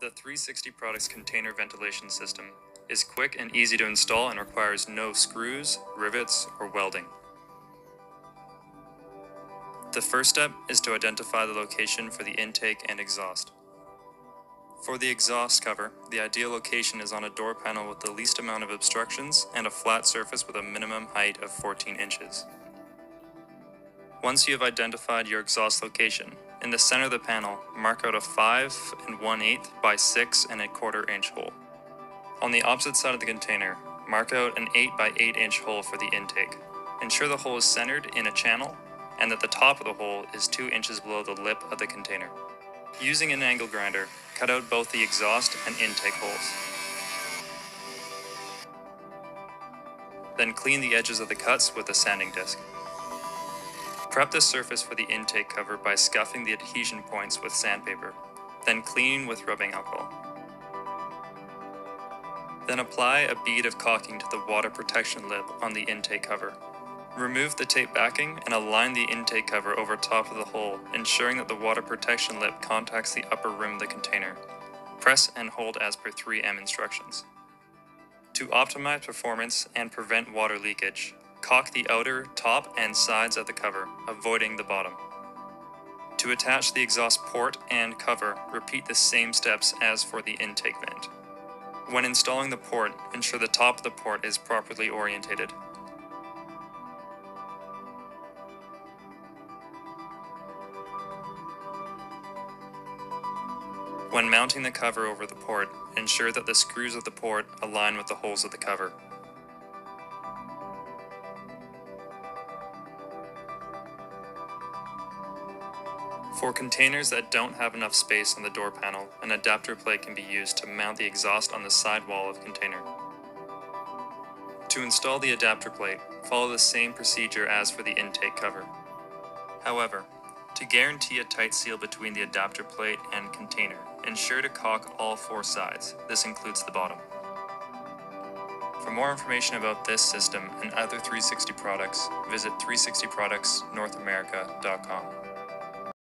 The 360 Products container ventilation system is quick and easy to install and requires no screws, rivets, or welding. The first step is to identify the location for the intake and exhaust. For the exhaust cover, the ideal location is on a door panel with the least amount of obstructions and a flat surface with a minimum height of 14 inches. Once you have identified your exhaust location, in the center of the panel, mark out a 5 1/8 by 6 1/4 inch hole. On the opposite side of the container, mark out an 8 by 8 inch hole for the intake. Ensure the hole is centered in a channel and that the top of the hole is 2 inches below the lip of the container. Using an angle grinder, cut out both the exhaust and intake holes. Then clean the edges of the cuts with a sanding disc. Prep the surface for the intake cover by scuffing the adhesion points with sandpaper, then clean with rubbing alcohol. Then apply a bead of caulking to the water protection lip on the intake cover. Remove the tape backing and align the intake cover over top of the hole, ensuring that the water protection lip contacts the upper rim of the container. Press and hold as per 3M instructions. To optimize performance and prevent water leakage, caulk the outer, top, and sides of the cover, avoiding the bottom. To attach the exhaust port and cover, repeat the same steps as for the intake vent. When installing the port, ensure the top of the port is properly orientated. When mounting the cover over the port, ensure that the screws of the port align with the holes of the cover. For containers that don't have enough space on the door panel, an adapter plate can be used to mount the exhaust on the side wall of the container. To install the adapter plate, follow the same procedure as for the intake cover. However, to guarantee a tight seal between the adapter plate and container, ensure to caulk all 4 sides. This includes the bottom. For more information about this system and other 360 products, visit 360productsnorthamerica.com.